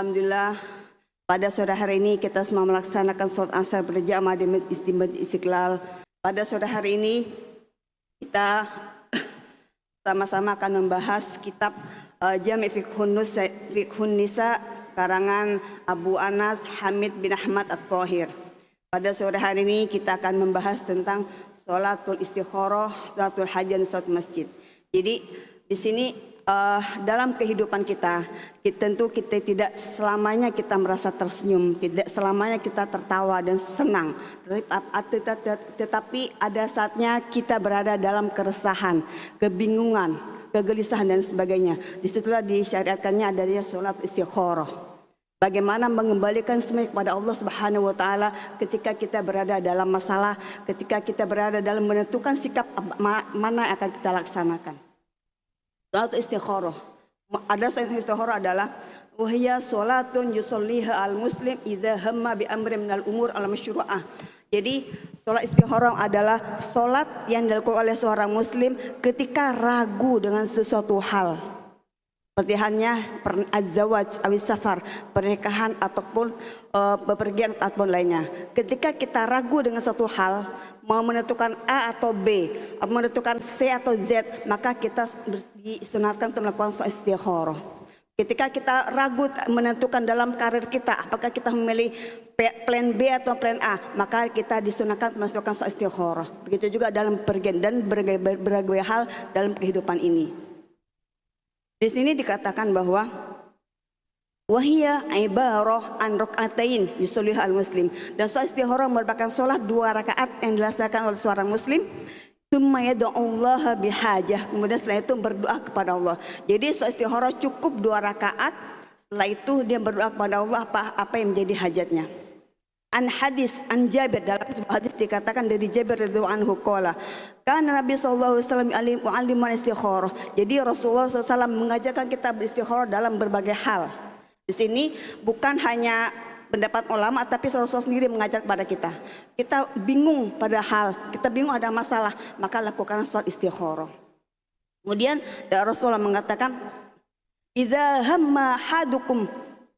Alhamdulillah, pada sore hari ini kita semua melaksanakan sholat asar berjamaah di Masjid Istiqlal. Pada sore hari ini kita sama-sama akan membahas kitab Jami' Fiqhun Nisa karangan Abu Anas Hamid bin Ahmad At-Thahir. Pada sore hari ini kita akan membahas tentang sholatul istikharah, sholatul hajat, sholat masjid. Jadi di sini dalam kehidupan kita tentu kita tidak selamanya kita merasa tersenyum, tidak selamanya kita tertawa dan senang. Tetapi ada saatnya kita berada dalam keresahan, kebingungan, kegelisahan dan sebagainya. Disitulah disyariatkannya adanya sholat istikharah. Bagaimana mengembalikan semuanya kepada Allah Subhanahu wa taala ketika kita berada dalam masalah, ketika kita berada dalam menentukan sikap mana yang akan kita laksanakan. Salat istikharah. Ada salat istikharah adalah wahya salatun yusalliha al-muslim idza hamma bi amrin minal umur al-masyru'ah. Jadi salat istikharah adalah salat yang dilakukan oleh seorang muslim ketika ragu dengan sesuatu hal. Seperti halnya az-zawaj awis safar, pernikahan ataupun bepergian ataupun lainnya. Ketika kita ragu dengan suatu hal, mau menentukan A atau B, menentukan C atau Z, maka kita disunatkan untuk melakukan sholat istikharah. Ketika kita ragu menentukan dalam karir kita, apakah kita memilih plan B atau plan A, maka kita disunatkan melakukan sholat istikharah. Begitu juga dalam pergian dan berbagai hal dalam kehidupan ini. Di sini dikatakan bahwa wahia ibarah an rakaatain yusolliha al-muslim, dan sholat istikharah merupakan sholat 2 rakaat yang dilaksanakan oleh seorang muslim. Tsumma yad'ullaha bihajah, kemudian setelah itu berdoa kepada Allah. Jadi sholat istikharah cukup 2 rakaat, setelah itu dia berdoa kepada Allah apa yang menjadi hajatnya. An hadis an Jabir, dalam sebuah hadis dikatakan dari Jabir radhiyallahu anhu qala kana Nabi sallallahu alaihi wasallam mu'alliman istikharah. Jadi Rasulullah SAW mengajarkan kita beristikharah dalam berbagai hal. Di sini bukan hanya pendapat ulama, tapi Rasulullah sendiri mengajar kepada kita. Kita bingung pada hal, kita bingung ada masalah, maka lakukan sholat istikharah. Kemudian Rasulullah mengatakan, idza hamma hadukum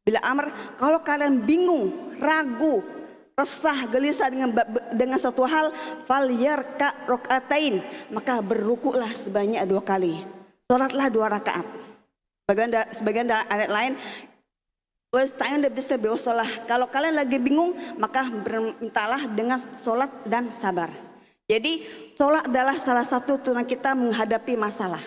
bila amr, kalau kalian bingung, ragu, resah, gelisah dengan satu hal, falyarka rakaatain, maka berrukuklah sebanyak 2 kali. Salatlah 2 rakaat. Sebagian ayat lain, kalau kalian lagi bingung, maka bermintalah dengan sholat dan sabar. Jadi sholat adalah salah satu cara kita menghadapi masalah.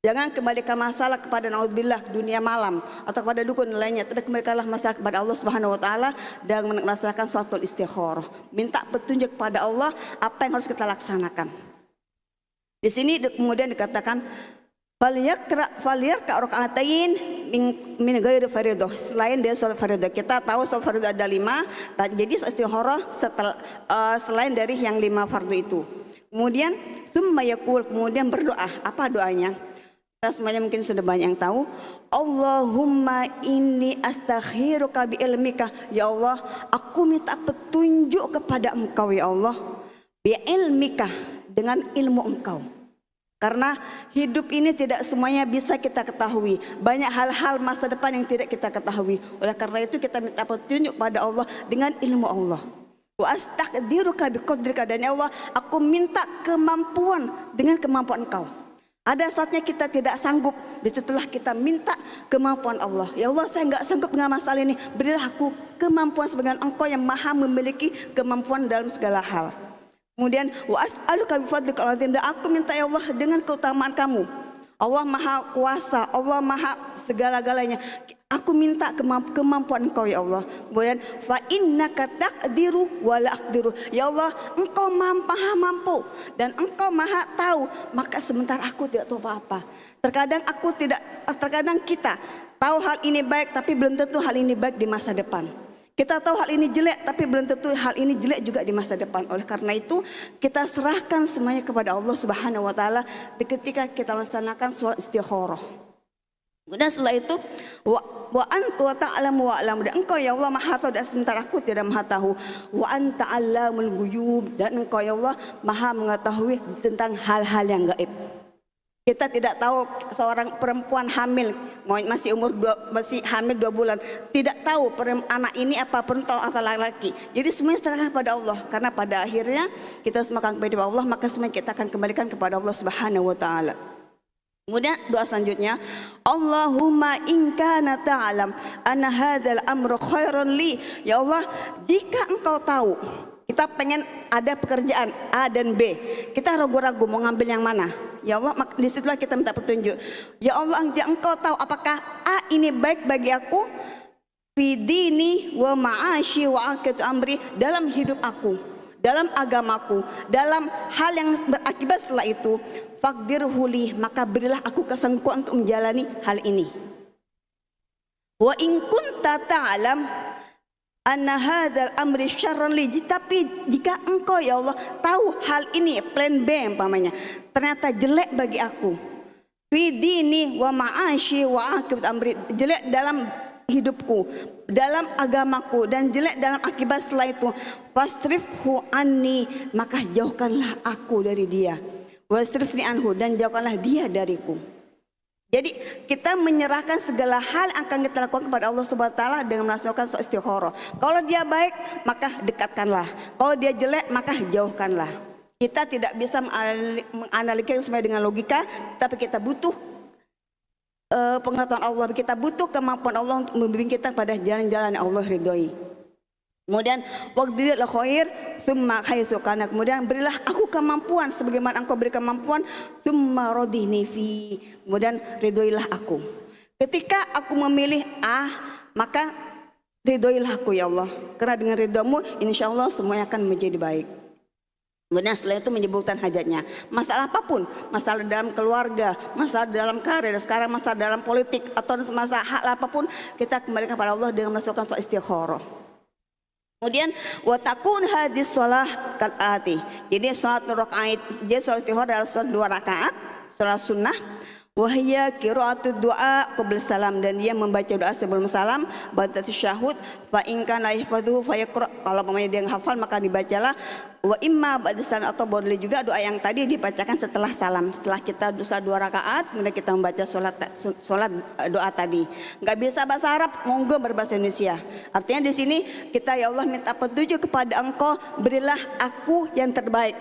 Jangan kembalikan masalah kepada naudzubillah dunia malam atau kepada dukun lainnya. Tapi kembalikanlah masalah kepada Allah Subhanahu wa taala dan melaksanakan sholatul istikharah. Minta petunjuk kepada Allah apa yang harus kita laksanakan. Di sini kemudian dikatakan falyarka rakaatain min ghairi fardhah, selain dari salat fardhah. Kita tahu salat fardhah ada 5, jadi istikharah selain dari yang 5 fardu itu. Kemudian tsumma yaqul, kemudian berdoa. Apa doanya? Kita semuanya mungkin sudah banyak yang tahu. Allahumma inni astakhiruka bi ilmika. Ya Allah, aku minta petunjuk kepada Engkau ya Allah. Bi ilmika, dengan ilmu Engkau. Karena hidup ini tidak semuanya bisa kita ketahui. Banyak hal-hal masa depan yang tidak kita ketahui. Oleh karena itu kita minta petunjuk pada Allah dengan ilmu Allah. Wa astaqdiruka biqadrika, dan ya Allah, aku minta kemampuan dengan kemampuan Engkau. Ada saatnya kita tidak sanggup, disitulah kita minta kemampuan Allah. Ya Allah, saya enggak sanggup dengan masalah ini, berilah aku kemampuan sebagai Engkau yang maha memiliki kemampuan dalam segala hal. Kemudian wa as'aluka bi fadlika, dan aku minta ya Allah dengan keutamaan Kamu. Allah maha kuasa, Allah maha segala-galanya. Aku minta kemampuan Engkau ya Allah. Kemudian fa innaka taqdiru wa la aqdiru. Ya Allah, Engkau maha mampu dan Engkau maha tahu, maka sementara aku tidak tahu apa-apa. Terkadang kita tahu hal ini baik, tapi belum tentu hal ini baik di masa depan. Kita tahu hal ini jelek, tapi belum tentu hal ini jelek juga di masa depan. Oleh karena itu, kita serahkan semuanya kepada Allah Subhanahu wa taala ketika kita melaksanakan sholat istikharah. Kemudian setelah itu wa anta ta'lamu wa a'lam, dan Engkau ya Allah maha tahu dan sementara aku tidak maha tahu. Wa anta 'allamul ghuyub, dan Engkau ya Allah maha mengetahui tentang hal-hal yang gaib. Kita tidak tahu seorang perempuan hamil, masih hamil 2 bulan, tidak tahu anak ini apa perempuan atau laki-laki. Jadi semuanya serahkan kepada Allah, karena pada akhirnya kita semua akan kembali kepada Allah, maka semua kita akan kembalikan kepada Allah Subhanahu wa taala. Kemudian doa selanjutnya, Allahumma in kana ta'lam anna hadzal amru khairun li. Ya Allah, jika Engkau tahu kita pengen ada pekerjaan A dan B, kita ragu-ragu mau ngambil yang mana. Ya Allah, disitulah kita minta petunjuk. Ya Allah, jika Engkau tahu apakah A ini baik bagi aku, fi dini wa ma'ashi wa aqibatu amri, dalam hidup aku, dalam agamaku, dalam hal yang berakibat setelah itu, faqdirhu li, maka berilah aku kesanggupan untuk menjalani hal ini. Wa in kunta ta'lam anna hadzal amri syarrun li, tapi jika Engkau ya Allah tahu hal ini, plan B umpamanya, ternyata jelek bagi aku, fi dini wa ma'ashi wa aqibatu amri, jelek dalam hidupku, dalam agamaku, dan jelek dalam akibat setelah itu, fasrifhu anni, maka jauhkanlah aku dari dia, wasrifni anhu, dan jauhkanlah dia dariku. Jadi kita menyerahkan segala hal yang akan kita lakukan kepada Allah Subhanahu wa taala dengan melaksanakan sholat istikharah. Kalau dia baik, maka dekatkanlah. Kalau dia jelek, maka jauhkanlah. Kita tidak bisa menganalisa sesuai dengan logika, tapi kita butuh pengetahuan Allah. Kita butuh kemampuan Allah untuk membimbing kita pada jalan-jalan yang Allah ridhoi. Kemudian waqdiril khair summa haitsu kana, kemudian berilah aku kemampuan sebagaimana Engkau beri kemampuan, summa radhini fi, kemudian ridhoilah aku. Ketika aku memilih A, maka ridhoilah aku ya Allah, karena dengan ridhamu insyaallah semuanya akan menjadi baik. Kemudian setelah itu menyebutkan hajatnya, masalah apapun, masalah dalam keluarga, masalah dalam karir, sekarang masalah dalam politik, atau masalah hal apapun, kita kembali kepada Allah dengan melakukan sholat istikharah. Kemudian watakun hadis sholat kalati. Jadi sholat rakaat, jadi sholat istikharah adalah sholat 2 rakaat, sholat sunnah. Wahya qira'atu doa qabla salam, dan dia membaca doa sebelum salam, ba'da tasyahud, fa in kana yahfadhu fa yaqra, kalau dia hafal maka dibacalah, wa imma ba'da salam, atau boleh juga doa yang tadi dibacakan setelah salam. Setelah kita dosa 2 rakaat, kemudian kita membaca sholat doa tadi. Enggak bisa bahasa Arab, monggo berbahasa Indonesia. Artinya di sini kita ya Allah minta petunjuk kepada Engkau, berilah aku yang terbaik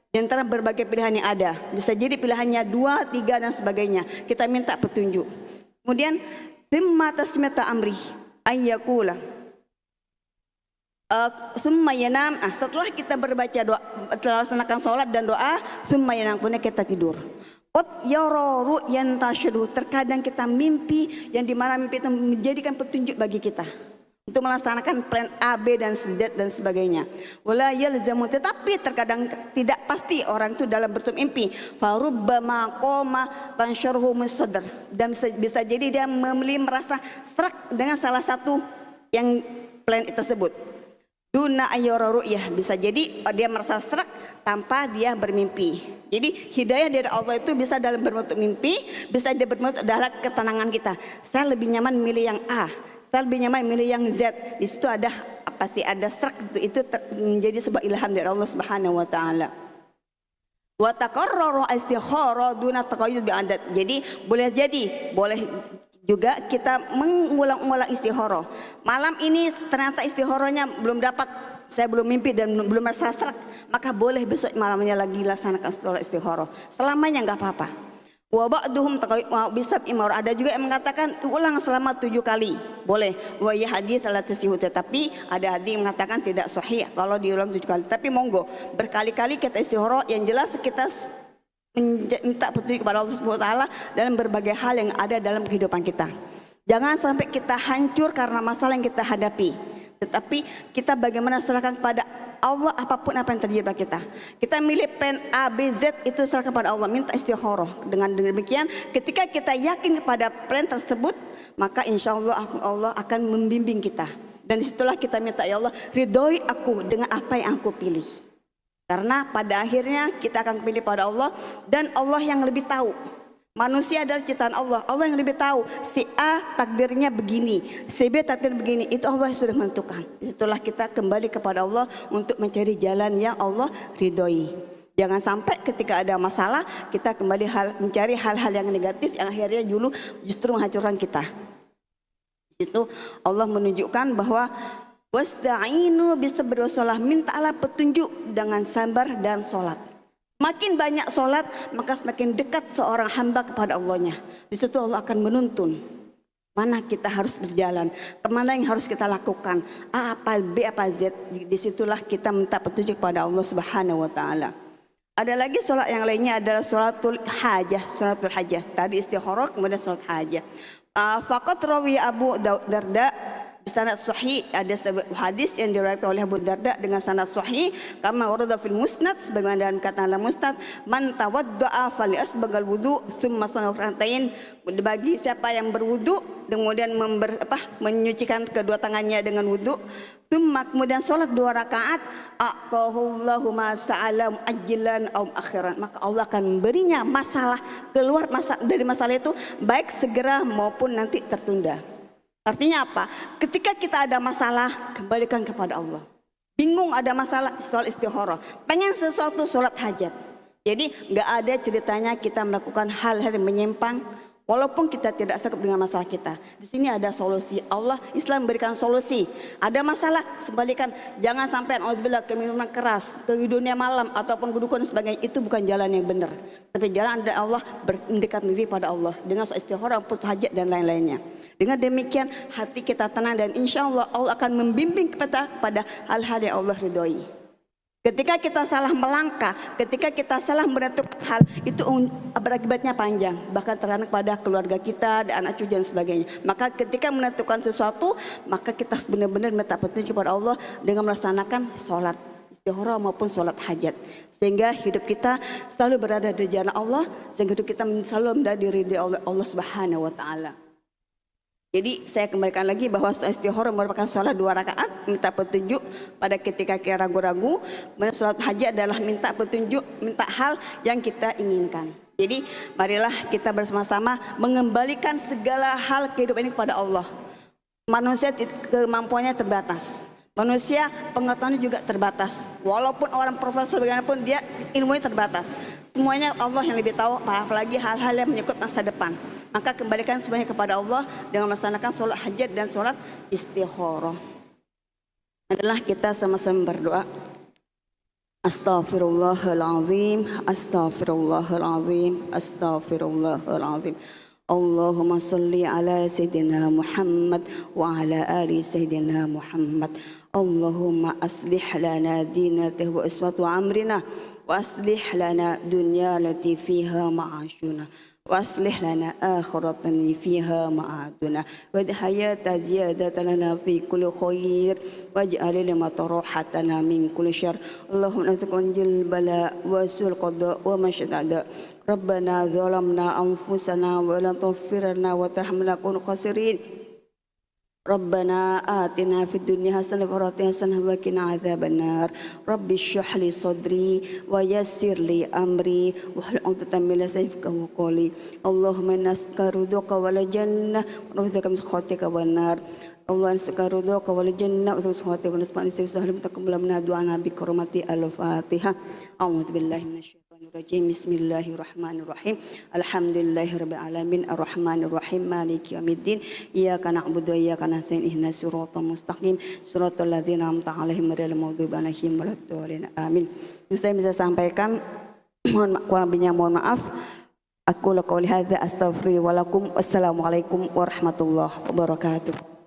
di antara berbagai pilihan yang ada. Bisa jadi pilihannya 2, 3 dan sebagainya. Kita minta petunjuk. Kemudian thumma tasmiyata amri ayyakula summa yanam. Setelah kita berbaca doa, melaksanakan sholat dan doa, summa yanam, kemudian kita tidur. Qad yara ru'yan tashaduh, terkadang kita mimpi yang dimana mimpi itu menjadikan petunjuk bagi kita untuk melaksanakan plan A, B dan Z dan sebagainya. Wala yalzamu, tetapi terkadang tidak pasti orang itu dalam bermimpi. Farubbama qoma tansyarhu misadr, dan bisa jadi dia merasa serak dengan salah satu yang plan tersebut. Duna ayyara ru'yah, bisa jadi dia merasa serak tanpa dia bermimpi. Jadi hidayah dari Allah itu bisa dalam berbentuk mimpi, bisa dia berbentuk adalah ketenangan kita. Saya lebih nyaman milih yang A, saya lebih nyaman milih yang Z. Di situ ada apa sih? Ada serak, itu menjadi sebuah ilham dari Allah Subhanahu wa taala. Wa taqarraru istikharah duna taqayyud bi adat. Jadi boleh juga kita mengulang-ulang istikharah. Malam ini ternyata istikharahnya belum dapat, saya belum mimpi dan belum merasa serak, maka boleh besok malamnya lagi laksanakan istikharah. Selamanya enggak apa-apa. Wa ba'duhum bisab imar, ada juga yang mengatakan ulang selama 7 kali boleh. Wa ya hadis salat tasihhu, tetapi ada hadis yang mengatakan tidak sahih kalau diulang 7 kali. Tapi monggo berkali-kali kita istikharah, yang jelas kita minta petunjuk kepada Allah Subhanahu wa taala dalam berbagai hal yang ada dalam kehidupan kita. Jangan sampai kita hancur karena masalah yang kita hadapi, tetapi kita bagaimana serahkan kepada Allah apapun apa yang terjadi pada kita. Kita milih plan A, B, Z, itu serahkan kepada Allah, minta istikharah. Dengan demikian ketika kita yakin kepada plan tersebut, maka insya Allah akan membimbing kita. Dan disitulah kita minta, ya Allah ridhoi aku dengan apa yang aku pilih. Karena pada akhirnya kita akan pilih pada Allah, dan Allah yang lebih tahu. Manusia adalah ciptaan Allah. Allah yang lebih tahu si A takdirnya begini, si B takdir begini, itu Allah yang sudah menentukan. Disitulah kita kembali kepada Allah untuk mencari jalan yang Allah ridhoi. Jangan sampai ketika ada masalah kita kembali mencari hal-hal yang negatif yang akhirnya dulu justru menghancurkan kita. Itu Allah menunjukkan bahwa wasta'inu bisabri wassalah, mintalah petunjuk dengan sabar dan sholat. Makin banyak sholat maka semakin dekat seorang hamba kepada Allahnya. Di situ Allah akan menuntun mana kita harus berjalan, kemana yang harus kita lakukan, A apa B apa Z. Disitulah kita minta petunjuk kepada Allah Subhanahu Wa Taala. Ada lagi sholat yang lainnya adalah sholatul hajah. Sholatul hajah tadi istikharah, kemudian sholat hajah. Faqat rawi Abu Darda sanad sahih, ada hadis yang diriwayatkan oleh Abu Darda dengan sanad sahih kama warada fil musnad, sebagaimana dalam kata dalam musnad, man tawaddaa falyasbagal wudu tsumma shalla rak'atain, bagi siapa yang berwudu kemudian menyucikan kedua tangannya dengan wudu, tsumma kemudian salat 2 rakaat, aqahullahu ma sa'ala ajlan aw akhiran, maka Allah akan memberinya masalah keluar dari masalah itu baik segera maupun nanti tertunda. Artinya apa? Ketika kita ada masalah, kembalikan kepada Allah. Bingung ada masalah, sholat istikharah. Pengen sesuatu, sholat hajat. Jadi nggak ada ceritanya kita melakukan hal-hal yang menyimpang, walaupun kita tidak sanggup dengan masalah kita. Di sini ada solusi. Allah, Islam memberikan solusi. Ada masalah, kembalikan. Jangan sampai auzubillah ke minuman keras, ke dunia malam ataupun kedudukan dan sebagainya. Itu bukan jalan yang benar. Tapi jalan dari Allah, mendekat diri pada Allah dengan sholat istikharah, putus hajat dan lain-lainnya. Dengan demikian hati kita tenang dan insya Allah Allah akan membimbing kita pada hal-hal yang Allah ridhoi. Ketika kita salah melangkah, ketika kita salah menentukan hal, itu berakibatnya panjang, bahkan terhadap pada keluarga kita dan anak cucu dan sebagainya. Maka ketika menentukan sesuatu, maka kita benar-benar minta petunjuk kepada Allah dengan melaksanakan sholat istikharah maupun sholat hajat, sehingga hidup kita selalu berada di jalan Allah, sehingga hidup kita selalu berada di ridha Allah Subhanahu Wa Taala. Jadi saya kembalikan lagi bahwa sholat istikharah merupakan sholat 2 rakaat, minta petunjuk pada ketika kita ragu-ragu. Sholat hajat adalah minta petunjuk, minta hal yang kita inginkan. Jadi marilah kita bersama-sama mengembalikan segala hal kehidupan ini kepada Allah. Manusia kemampuannya terbatas, manusia pengetahuannya juga terbatas. Walaupun orang profesor bagaimanapun dia ilmunya terbatas. Semuanya Allah yang lebih tahu, apalagi hal-hal yang menyangkut masa depan. Maka kembalikan semuanya kepada Allah dengan melaksanakan sholat hajat dan sholat istikharah. Adalah kita sama-sama berdoa. Astaghfirullahaladzim, astaghfirullahaladzim, astaghfirullahaladzim. Allahumma salli ala Sayyidina Muhammad wa ala ali Sayyidina Muhammad. Allahumma aslih lana dinana wa ismatu amrina wa aslih lana dunya lati fiha ma'ashuna. وأصلح لنا آخرة فيها معادنا والحياة زيادة لنا في كل خير واجعل لما راحتنا من كل شر اللهم نسألك من البلاء وسوء القضاء ومشهد الأعداء ربنا ظلمنا أنفسنا ولن تغفر لنا وترحمنا نكون خاسرين ربنا آتنا في الدنيا حسنة وفي الآخرة حسنة وقنا عذاب النار رب اشرح لي صدري ويسر لي أمري واحلل عقدة من لساني يفقهوا قولي اللهم إنا نسألك رضاك والجنة ونعوذ بك من سخطك والنار اللهم نسألك رضاك والجنة ونعوذ بك من سخطك والنار سبحانك تقبل منا دعانا بكرامة الفاتحة أعوذ بالله من الشيطان الرجيم بسم الله الرحمن الرحيم الحمد لله رب العالمين الرحمن الرحيم مالك يوم الدين إياك نعبد وإياك نستعين اهدنا الصراط المستقيم صراط الذين أنعمت عليهم غير المغضوب عليهم ولا الضالين آمين. Saya bisa sampaikan, kurang lebihnya mohon maaf. Aku qouli hadza astaghfirullahi wa lakum. Wassalamualaikum warahmatullahi wabarakatuh.